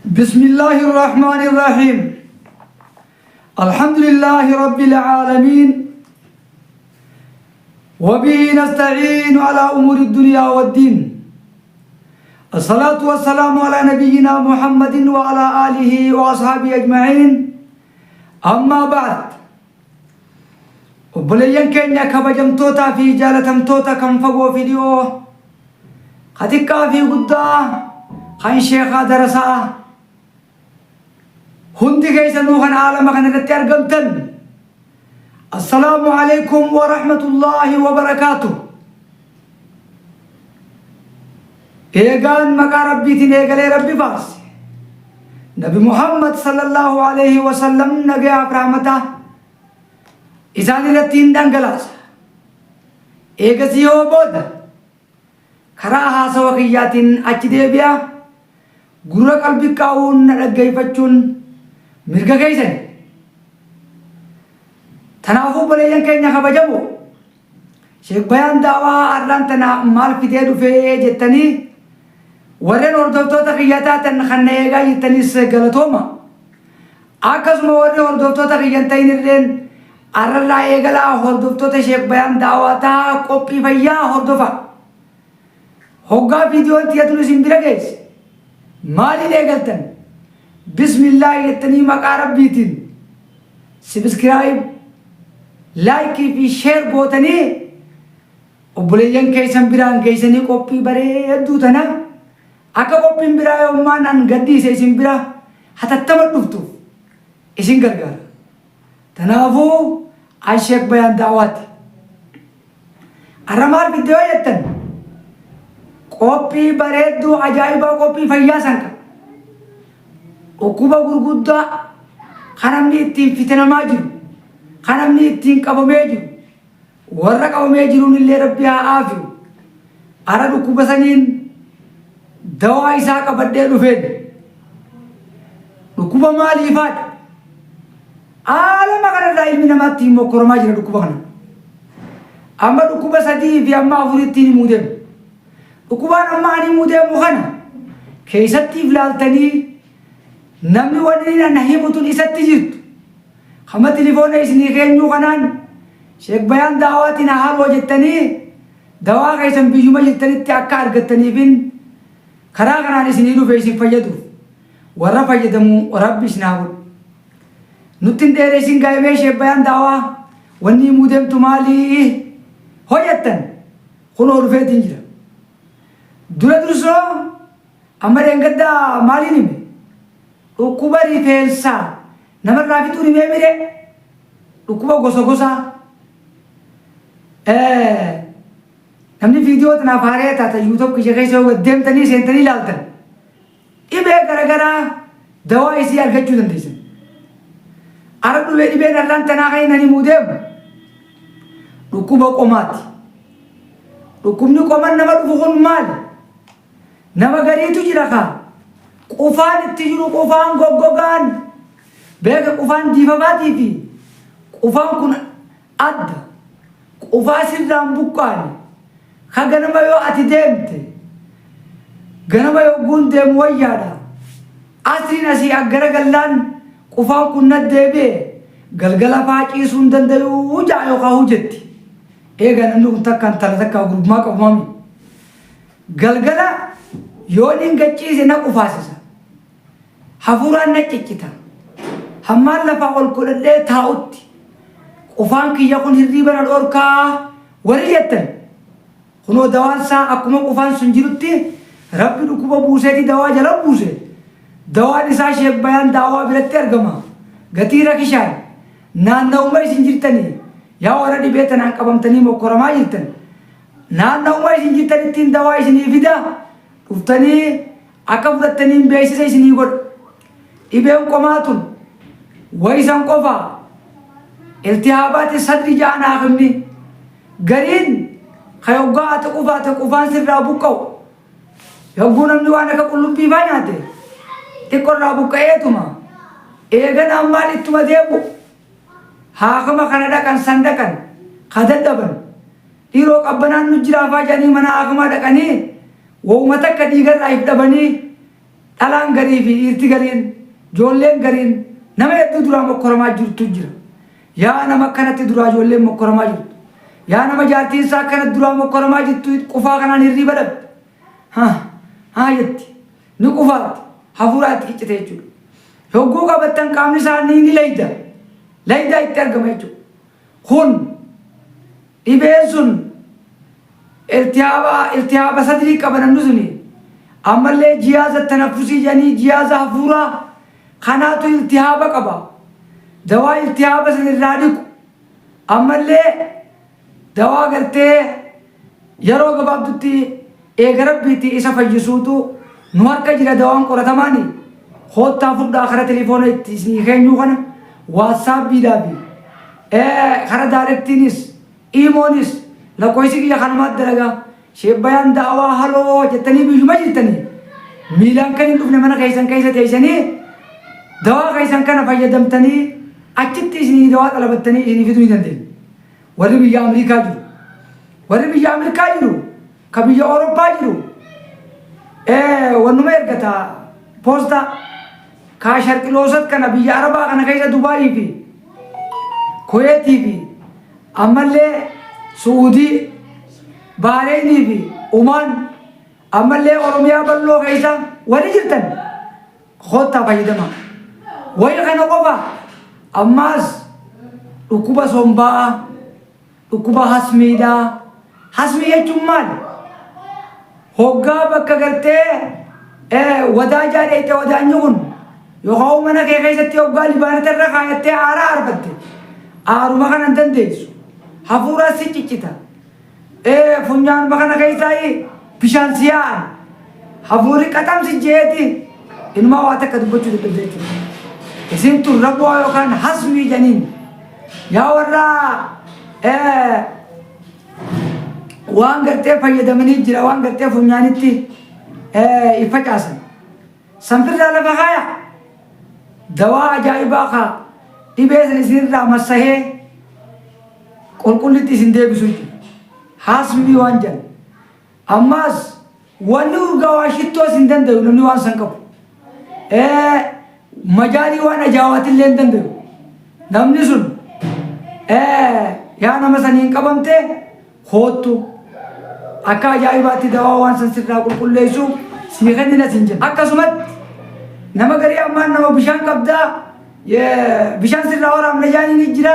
بسم الله الرحمن الرحيم. الحمد لله رب العالمين، وبه نستعين على أمور الدنيا والدين. الصلاة والسلام على نبينا محمد وعلى آله وأصحابه أجمعين. أما بعد، وبلين كينيا كبجمتوتا في جالتمتوتا كم فقو فيديو خدكا في قدا خين شيخا درسا هندي كيسا نوخن عالم خندت أرقمتن. السلام عليكم ورحمة الله وبركاته. إيغان مقا ربي تين إيغالي ربي باس نبي محمد صلى الله عليه وسلم نبي أبرامتا إساني لتين دنگلاس إيغسيو بود خراها سوخياتين أجدي بيا غورا قلبي كاون نرقاي فچون مرقا كيسن تنافو بلين كينيا خبجمو شيخ بيان دعوة أرلان تنا مال فيديو في جتني ورن وردوتوتا خياتاتن خنيغا يتنيس غلطوما أكسما ورن وردوتوتا خيانتين الرين أرلا إيغلا وردوتوتا شيخ بيان دعواتا قوبي فيا وردوفا هوغا فيديو انتياتلو سنبرا كيس مالي ليغلتن بسم الله يتني مقا ربيتين سبسكرايب لايكي في شير بوتني وبلين كيسن بران كيسني قوبي بريدو تنا أكا قوبي برا يومان أن قدي سيسن برا حتى تمر دفتو إسن غرغر تنافو عشيك بيان دعواتي أرمال فيديو يتن قوبي بريدو عجائبا قوبي فياسنك وكوبا غرغودا خنمني اتين فتنة ماجر خنمني اتين قبو ميجر ورّا قبو ميجرون اللي ربي آفيو أرادو كوبا سنين دواء إساقا بدي رفيد ركوبا مالي فاد آلما كان الرأي من ما تيم وكرما جرى ركوبا خنا أما ركوبا سدي في أما أفريتين مودم ركوبا أما أني مودم مخنا كيستي فلالتني نمني ونينا نهيبتون إساتي جرت خما تليفون إسني خينيو خنان شيخ بيان دعواتنا حال وجدتني دواء كيسن بيجوما جدتني تأكار قدتني بين خراغنا إسني رو فيسي فيدو ورّا فيدمو ورب إسناول نتن ديريسين قايمي شيخ بيان دعوة وني مودم تمالي هو جدتن خلو رفيتين جرا دولا درسو أمر ينقدا مالي نمي ركوبا ريفيلسا نمر رافيتو نمي ميري ركوبا غوسا غوسا نمني فيديو تنافاري تاتا يوتيوب كي جگه سو دم تني سنتني لالتن إبه غرغرا دوا إسي أرغچو دنديسن عرب نو ويدي بين أرلان تناغي نني مودم ركوبا قومات ركوب نو قومان نما دفخون مال نما غريتو جراخا قفان التجرو قفان غوغوغان بيك قفان ديفاباتي في قفان كن أد قفاسر رامبوكاني خغنما يو أتي ديمتي غنما يو قون ديم ويادا أسري نسي أغرى غلان قفان كن ندبي غلغلا فاقي سندن ديو جايو خاو جتي إيغا ننو تكان تلتكا غروب ما قفامي غلغلا يونين غچيسي نا قفاسسا حفوران نچچتا همال لفا والكولدي تاوتي قفان كي يكون هريبا الأوركا وريتن خنو دوان سا أكما قفان سنجرتي ربي ركوبا بوسيتي دوا جلب بوسي دوا نسا شيخ بيان دوا بلتي أرغما غتيرا كشان نان نومي سنجرتني يا وردي بيتن أنك بمتني مقرما جرتن نان نومي سنجرتني تين دوا إسني فدا uftani akka fudhattaniin beeksisa isinii godhu dhibeen qomaatun waysan qofa iltihaabaati sadri ja'an haakimni gariin ka yoggaa ati qufaan sirraa buqqa'u yogguu namni waan akka qullubbii faa nyaate xiqqorraa buqqa'eetuma eegan ammaan ittuma deebu haakima kana dhaqan san dhaqan ka dadhaban dhiiroo qabbanaan nu jiraafaa jedhanii mana haakimaa dhaqanii وومتك ديگر رايف دبني dhalaan garii fi dhiirti gariin ijoolleen gariin nama hedduu duraa mokkoramaa jirtu jira. Yaa nama akkanatti duraa ijoolleen mokkoramaa jirtu. Yaa nama jaartiin isaa akkanatti duraa mokkoramaa jirtu qufaa kanaan hirriiba dhabde. Haa jetti ni qufaatti hafuuraa itti qiccite jechuudha. Yogguu qabattan qaamni isaanii ni layda. Laydaa itti argama jechuudha. Kun dhibeen sun iltihaaba sadii qaban namni suni ammallee jiyaaza tanaffusii jedhanii jiyaaza hafuuraa kanaatu iltihaaba qaba. Dawaa iltihaaba san irraa dhiqu ammallee dawaa gartee yeroo gabaabdutti eega rabbiitti isa fayyisuutu nu harka jira. dawaan qoratamaani hoottaa fudhaa kara telefoona itti isinii keenyuu kana waatsaappiidhaa fi kara daarektiinis iimoonis lakkoofsi kiyya kanumaatti dalagaa sheebbayaan daawaa haloo jettanii biyyuma jirtanii miilaan kan hin dhufne mana keessan keessa teessanii dawaa keessan kana fayyadamtanii achitti isinii dawaa xalabattanii isinii fiduu ni dandeenya. Warri biyya Ameerikaa jiru, warri biyya Ameerikaa jiru, ka biyya Awurooppaa jiru, wannuma ergata poostaa ka sharqiloosat kana biyya Arabaa kana keessa Dubaayii fi Kuweetii fi ammallee Suudii, Baareenii fi Umaan ammallee Oromiyaa bal'oo keessa wali jirtan hoottaa fayyadama. Wayi kana qofa ammaas dhukkuba sombaa, dhukkuba hasmiidhaa. Hasmii jechuun maali? Hoggaa bakka gartee wadaajaa dheeyte wadaanyi kun yookaan mana kee keessatti hoggaa libaanata irra kaayattee aaraa arbatte aaruma kana hin dandeessu. Hafuuraa si ciccita. Funyaanuma kana keessaa bishaan si yaa'an hafuurri qaxamsi jeeti ilmaa waa takka dubbachuu dadhabde jechuudha. Isin tun rabboo yookaan hasmii janiin yaa warraa waan gartee fayyadamanii jira waan gartee funyaanitti ifacaasan sanfirraa lafa kaaya dawaa ajaa'ibaa kaa dhibee san isinirraa massahee qulqullitti isin deebisu jechuudha. Hasmii waan jedhan ammaas wanni urgaa waa shittoo isin danda'u namni waan san qabu majaalii waan ajaa'ibaatillee hin danda'u namni sun yaa nama saniin qabamte hoottu akka ajaa'ibaatti dawaa waan san sirraa qulqulleessu sii kennina siin jedha. Akkasumatti nama garii ammaan nama bishaan qabdaa bishaan sirraa waraabna jaanii ni jira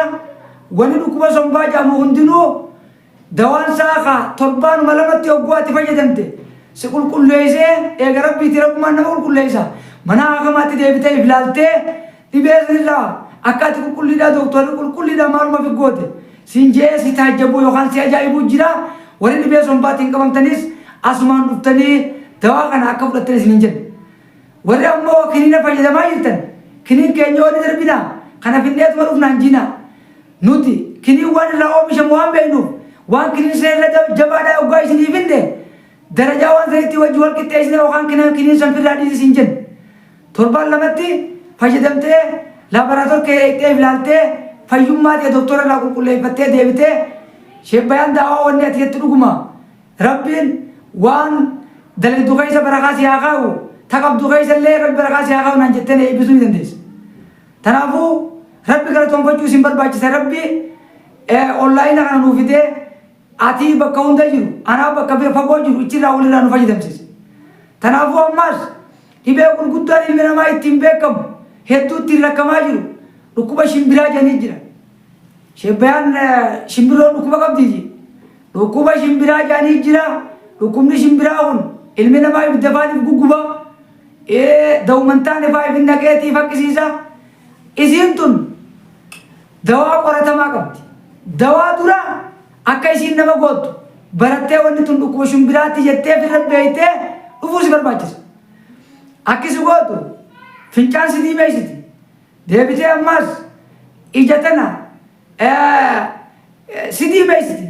wanni dhukkuba sombaa jedhamu hundinuu dawaan saakaa torbaanuma lamatti hoggaatti fayyadamte si qulqulleessee eega rabbiitti rabbumaan nama qulqulleessa mana hakamaatti deebitee iflaaltee dhibee sanirraa akka ati qulqulliidhaa dooktorri qulqulliidhaa maaluma figgoote siin jee si taajjabuu yookaan si ajaa'ibuu jira. Warri dhibee sombaatiin qabamtanis asumaan dhuftanii dawaa kana akka fudhattanis hin jedhu. Warri ammoo kiniina fayyadamaa jirtan kiniin keenya wali darbinaa kana finneetuma dhufnaan jiinaa nuti kiniin waan irraa oomishamu waan beeknuuf waan kiniin seerra jabaadhaa hoggaa isinii finde darajaa waan sanitti wajji wal qixxeessine yookaan kiniin sanfirraa dhiisis hin jennu. Torbaan lamatti fayyadamtee laaboraatoor keettee ilaaltee fayyummaa ta'e doktora irraa qulqulleeffattee deebitee sheebbayaan daawaa wanni ati jetti dhuguma rabbiin waan dalagdu keessa barakaa si haa kaa'u taqabdu keessa illee rabbi barakaa si haa kaa'u naan jettee eebbisuu ni dandeessa. Kanaafuu rabbi galatoonfachuu isin barbaachisa. Rabbi onlaayina kana nuuf fidee ati bakka hunda jiru anaa bakka fagoo jiru ichirraa walirraa nu fayyadamsiisa. Kanaafuu ammaas dhibee gurguddaan ilmi namaa ittiin beekamu hedduu ittiin rakkamaa jiru dhukkuba shimbiraa jedhanii jira. Sheebbayaan shimbiroo dhukkuba qabdii dhukkuba shimbiraa jedhanii jira. Dhukkubni shimbiraa kun ilmi namaa ibidda faaniif gugguba dawumantaan ifaaf hin naqeetiif akkisiisa. Isiin tun dawaa qoratamaa qabdi. Dawaa dura akka isiin nama gootu barattee wanni tun dhukkuba shimbiraatti jettee firra beeytee dhufuu si barbaachisa. Akkisi gootu fincaan si diimeessiti deebitee ammaas ija tana si diimeessiti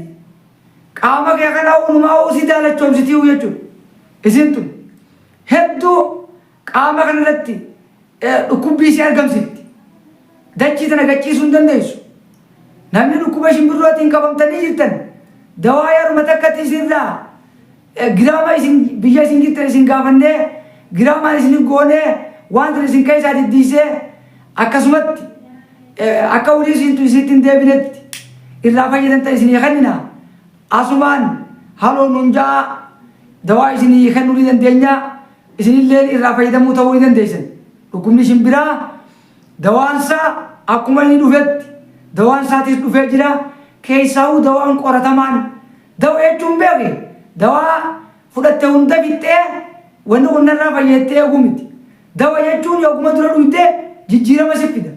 qaama kee kanaa uumamaa si daalachoomsitii jechuudha. Isin tun hedduu qaama kanarratti dhukkubbii si argamsiifti. Dachii tana gachiisuu hin dandeessu. Namni dhukkuba shimbirrootiin qabamtanii jirtan dawaa yeruma takkatti isinirraa giraama isin biyya isin jirtan isin gaafannee giraamaan isin goonee waan isin keessaa diddiisee akkasumatti akka walii isin deebinetti irraa fayyadamta isin kennina asumaan haloo nunjaa dawaa isin kennuu ni dandeenya isinillee irraa fayyadamuu ta'uu ni dandeessan dhukkubni shimbiraa dawaansa akkuma inni dhufetti dawaan isaatis dhufee jira keessaa'uu dawaan qoratamaan dawa jechuun beeke dawaa fudhatte hunda fixxee wanni hundarraa fayyattee eeguu miti dawa jechuun yogguma dura dhuytee jijjiirama si fida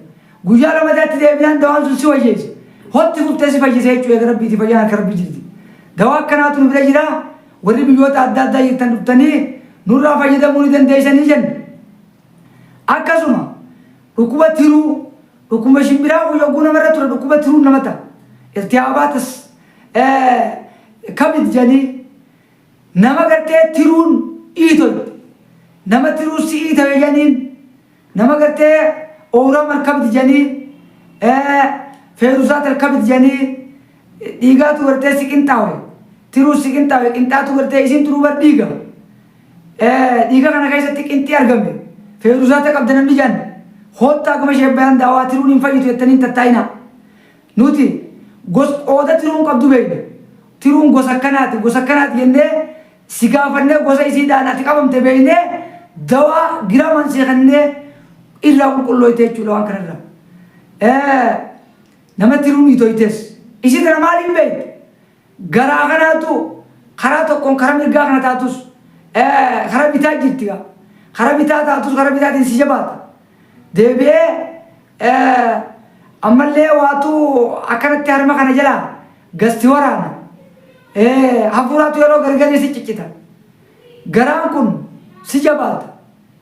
guyyaa lamadaatti deebinaan dawaan sun si fayyeessa hotti fuftee si fayyisa jechuu eega rabbiiti fayyaan akka rabbii jirti dawaa akkanaatu nu bira jira warri biyyoota adda addaa jirtan dhuftanii nurraa fayyadamuu ni dandeessanii jenna akkasuma dhukkuba tiruu dhukkuba shimbiraa yogguu namarra ture dhukkuba tiruu nama ta'a irtihaabaatas kabid jedhanii nama gartee tiruun iitolte nama tiruu si iitawe jedhaniin nama gartee ooramal kabid jedhanii feerusaatal kabid jedhanii dhiigaatu gartee si qinxaawe tiruu si qinxaawe qinxaatu gartee isin turuu bar dhiiga kana keessatti qinxii argame feerusaata qabda namni jedhan hoottaa gama sheebbayaan daawaa tiruun hin fayyitu jettaniin tattaa'ina nuti qooda tiruun qabdu beekna tiruun gosa akkanaati jennee si gaafannee gosa isiidhaan ati qabamte beeknee dawaa giraaman seekannee irraa qulqullooyte jechuudha waan kanarraa nama tiruun itoytes isii tana maaliin beekte garaa kanaatu karaa tokkoon karaa mirgaa kana taatus karaa bitaa jirti karaa bitaa taatus karaa bitaatiin si jabaata deebi'ee ammallee waatu akkanatti harma kana jalaa gasti waraana hafuuraatu yeroo gargarii si ciccita garaan kun si jabaata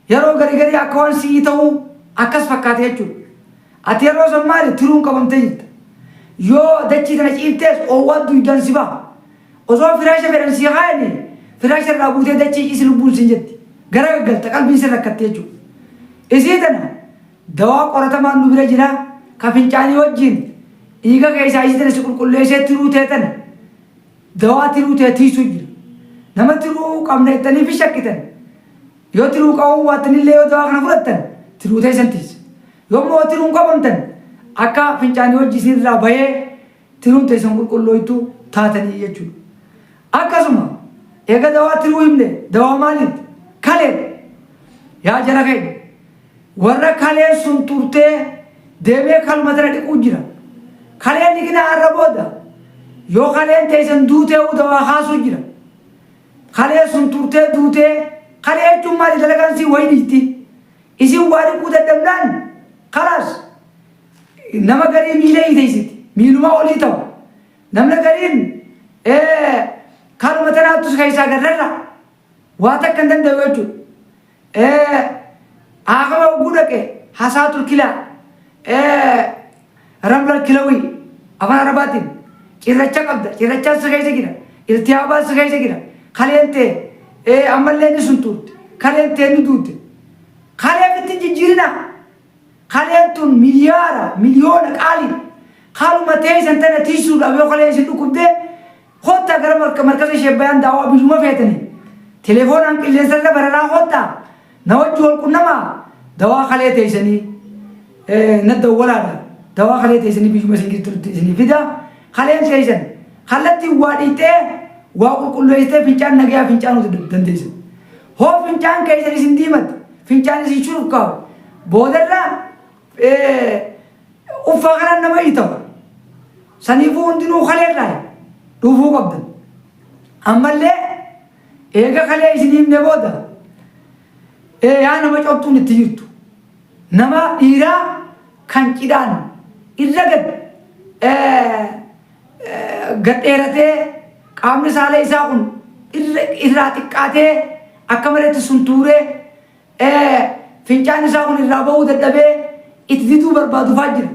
yeroo gargarii akka waan si'ii ta'uu akkas fakkaate jechuudha ati yeroo san maali tiruun qabamtee jirta yoo dachii tana ciiftees oowwaan duydaan si baha osoo firaasha fedhan si haayani firaasha irraa buutee dachii isi lubbuun sin jetti gara gaggalta qalbiin sin rakkatte jechuudha isii tana dawaa qoratamaan nu bira jira ka fincaanii wajjin dhiiga keessaa isii tana si qulqulleessee tiruu teetan dawaa tiruu teetiisuu jira nama tiruu qabna jettanii fi shakkitan yoo tiruu qabuun waattanillee yoo dawaa kana fudhattan tiruu teessantiis yommuu tiruun qabamtan akka fincaanii wajji isin irraa bahee tiruun teessan qulqullooytu taatanii jechuudha akkasuma eega dawaa tiruu himne dawaa maalitti kaleen yaa jara keenya warra kaleen sun turtee deemee kalma tana dhiquu jira kaleen dhiqina har'a booda yoo kaleen teessan duutee dawaa kaasuu jira kaleen sun turtee duutee kalee jechuun maali dalagaan siin wayi dhiitti isin waa dhiquu dadhabnaan kalaas nama garii miilee hiiteessiti miilumaa olii ta'u namna gariin kalma tanaattus keessaa garrarra waa takka hin danda'u jechuudha akama oguu dhaqe hasaatul kilaa ramlal kilawii afaan arabaatiin cirracha qabda cirrachaan si keessa jira irtihaabaan si keessa jira kaleen ta'e ammallee ni sun turte kaleen ta'e ni duute kalee fitti jijjiirina kaleen tun miliyoona qaaliin kaluma ta'e san tana tiisuudhaaf yoo kalee isin dhukkubdee hottaa gara markaza sheebbayaan daawaa biyyuma feetanii telefoonaan qilleensarra bararaa hottaa na wajji wal qunnamaa dawaa kalee teessanii nadda walaadha dawaa kalee teessanii biyyuma isin jirtu isinii fida kaleen teessan kallattii waa dhiitee waa qulqulleessitee fincaan nagayaa fincaanuu dandeessan hoo fincaan keessan isin diimatte fincaan isin shurukkaa'u boodarraa uffaa kanaan nama hiitawa saniifuu hundinuu kaleerraa dhufuu qabdan ammallee eega kalee isin himne booda yaa nama cobtuun itti jirtu nama dhiiraa kan cidhaan irra gadheeratee qaamni saalee isaa kun irraa xiqqaatee akka maletti suntuuree fincaan isaa kun irraa bahuu dadhabee itti diduu barbaaduufaa jira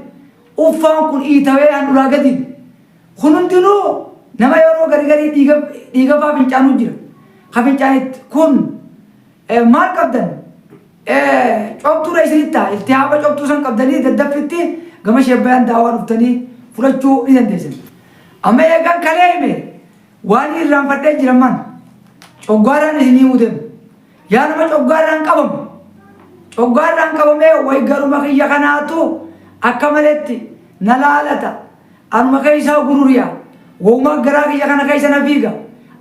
uffaan kun iitawee handhuraa gadi kun hundinuu nama yeroo gargarii dhiigafaa fincaanuu jira ka fincaanitti kun maal qabdan cobtuudha isinittaa iltihaaba cobtuu san qabdanii daddaffitti gama sheebbayaan daawaa dhuftanii fudhachuu ni dandeessan amma eegan kalee hime waan irraanfadhee jiran man coggaaraan isinii mudemu yaa nama coggaarraan qabamu coggaarraan qabamee way garuma kiyya kanaatu akka maletti na laalata anuma keessaa gururiyaa waumaa garaa kiyya kana keessa na fiiga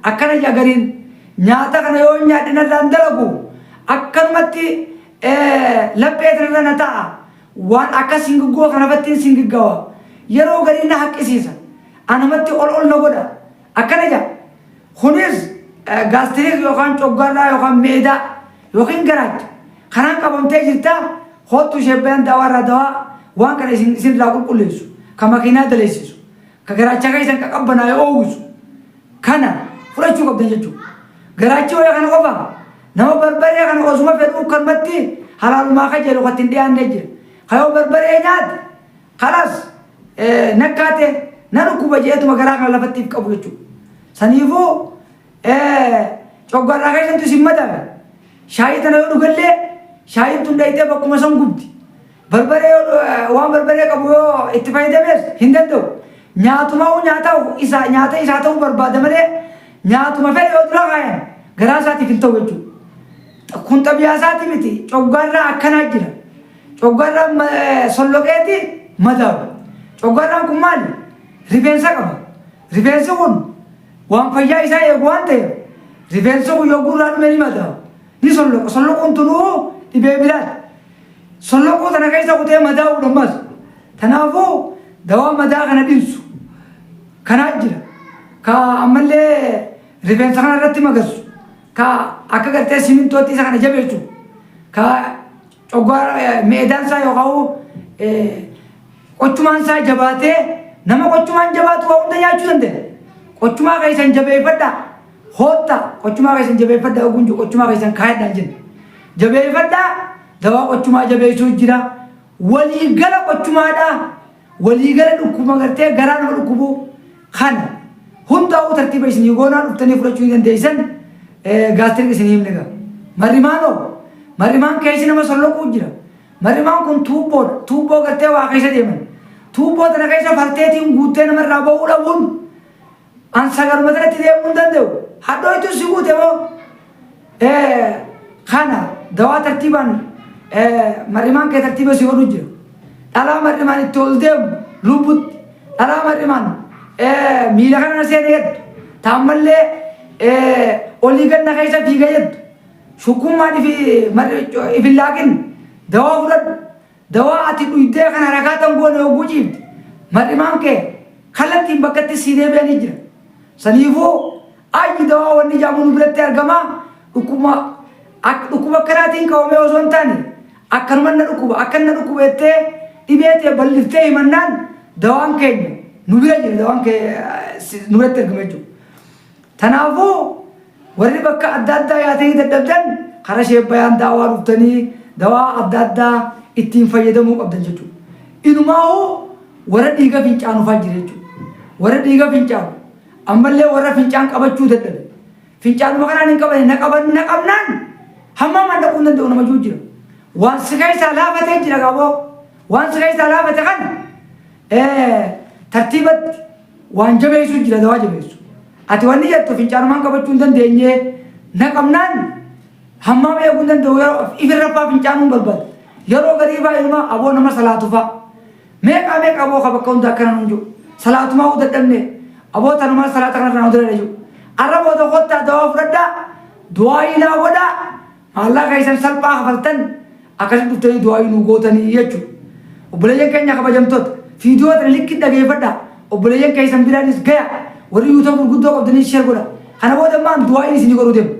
akkana jagariin nyaata kana yoo nyaadhe narraan dalagu akkanumatti laphee irra na ta'a waan akka singiggoo kanafattiin singiggawa yeroo garii na haqqisiisa anumatti ol na godha akkana jaa kunis gaastirik yookaan coggaarraa yookaan meedaa yookiin garaacha kanaan qabamtee jirta hottu shebbeen dawaarraa dawaa waan kana isin irraa qulqulleessu ka makiinaa daleessisu ka garaacha keessan ka qabbanaa'ee oowisu kana fudhachuu qabdan jechuudha. Garaachi wayya kana qofa nama barbaree kana osuma fedhuu kanumatti halaalumaa ka jedhu kattiin dhiyaannee jira. Kayoo barbaree nyaate kanas nakkaate na dhukkuba jeetuma garaa kana lafattiif qabu jechuudha. Saniifuu coggaarraa keessattuu isin madame shaayii tana yoo dhugallee shaayiin tun dhayitee bakkuma san gubdi. Barbaree waan barbaree qabu yoo itti fayyadames hin danda'u. Nyaata isaa ta'uu barbaada malee nyaatuma fedhe yoo dura kaayan garaa isaatiif hin ta'u jechuudha. Kun xabiyaa isaati miti coggaarraa akkanaa jira. Coggaarraa solloqeeti madaabu. Coggaarraan kun maali? Rifeensa qaba. Rifeensi kun waan fayyaa isaa eegu waan ta'eef rifeensi kun yoo gurraa dhume ni madaabu. Ni solloqa. Solloquun tunuu dhibee biraati. Solloquu tana keessa kutee madaa'uu dhammas. Kanaafuu dawaa madaa kana dhibsu kanaa jira. Ka ammallee rifeensa kana irratti magarsu ka akka gartee simintootti isa kana jabeessu ka coggaara meedaan isaa yookaan qochumaan isaa jabaatee nama qochumaan jabaatu waa hunda nyaachuu danda'a. Qochumaa keessan jabeeffadha hootta qochumaa keessan jabeeffadha ogunju qochumaa keessan kaayadhaan jenna. Jabeeffadha dawaa qochumaa jabeessuu jira. Waliigala qochumaadha. Waliigala dhukkuma gartee garaa nama dhukkubu kana. Hundaa'uu tartiiba isinii goonaa dhuftanii fudhachuu ni dandeessan gaastirik isinii himne gaa. Marrimaan keessi nama solloquu jira. Marrimaan kun tuubboodha. Tuubboo gartee waa keessa deeman. Tuubboo tana keessa farteetiin guuttee namarraa ba'uu dhabuun an sagaluma tanatti deemuu hin danda'u. Hadhooytu si guute moo kana dawaa tartiibaan marrimaan kee tartiiba si godhu jira. Dhalaa marrimaan itti ol deemu lubbutti. Dhalaa marrimaan miila kana seenee jedhu taammallee olii ganna keessa fiiga jedhu shukkummaan ifin laaqin dawaa fudhadhu dawaa ati dhuydee kana rakaatan goone yogguu ciifte marrimaan kee kallattiin bakkatti sii deebi'anii jira. Saniifuu ayyi dawaa wanni jaamuun biratti argamaa dhukkuba akkanaatiin qabamee osoo hin taane akkanuma na dhukkuba jettee dhibeetee balliftee himannaan dawaan keenya nu bira jira dawaan kee nu biratti argama jechuudha. Kanaafuu warri bakka adda addaa yaatanii dadhabdan karaa sheebbayaan daawaa dhuftanii dawaa adda addaa ittiin fayyadamuu qabdan jechuudha. Inumaa'uu warra dhiiga fincaanu fa'aa jira jechuudha. Warra dhiiga fincaanu ammallee warra fincaan qabachuu dadhabe. Fincaanuma kanaan hin qabane na qabnaan hamma mandaquu hin danda'u nama jira. Waan si keessaa laafatee jira qaboo waan si keessaa laafate kan tartiibatti waan jabeessu jira dawaa jabeessu. Ati wanni jettu fincaanumaan qabachuu hin dandeenye na qabnaan hamma eeguu hin danda'u yeroo ifirra fa'aa fincaanuun barbaada. Yeroo gariibaa ilma aboo nama salaatu fa'a. Meeqa aboo ka bakka hunda akkana nun jiru. Salaatumaa huu dadhabne aboo tanumaa salaata kanarraa nu dira jiru. Arraboota kottaa dawaa fudhadhaa du'aa ilaa godhaa maallaa keessan salphaa kafaltan akkasitti dhuftanii du'aa nu gootanii jechuudha. Obboleeyyan keenya kabajamtoota fiidiyoo tana likkii dhageeffadhaa obboleeyyan keessan biraanis gaya warri yuutuub gurguddoo qabdanii sheer godha. Kana booda maan du'aa isinii godhuu deemu.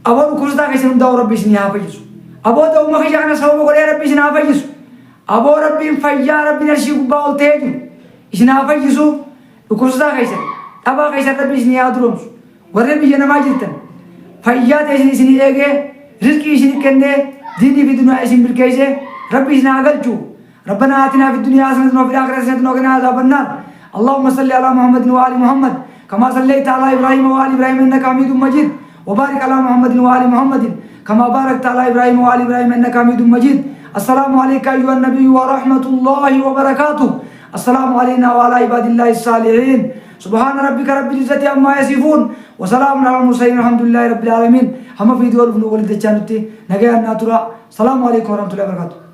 Aboo dhukkubsataa keessan hundaa'u rabbi isinii haa fayyisu. Aboo ta'ummaa kiyyaa kana sababa godhee rabbi isin haa fayyisu. Aboo rabbiin fayyaa rabbiin arshii gubbaa ol ta'ee jiru isin haa fayyisu. Dhukkubsataa keessan dhabaa keessan rabbi isinii haa duroomsu. Warri biyya namaa jirtan fayyaa ta'e isinii eegee rizqii isinii kennee diinii fi dunyaa isin bilkeessee ربي إسنا أقلتو ربنا آتنا في الدنيا حسنة وفي الآخرة حسنة وقنا عذاب النار اللهم صل على محمد وآل محمد كما صليت على إبراهيم وآل إبراهيم إنك حميد مجيد وبارك على محمد وآل محمد كما باركت على إبراهيم وآل إبراهيم إنك حميد مجيد السلام عليك أيها النبي ورحمة الله وبركاته السلام علينا وعلى عباد الله الصالحين سبحان ربك رب العزة عما يصفون وسلام على المرسلين الحمد لله رب العالمين. هم فيديو رفنو ولد جانتي نجانا ترى. السلام عليكم ورحمة الله وبركاته.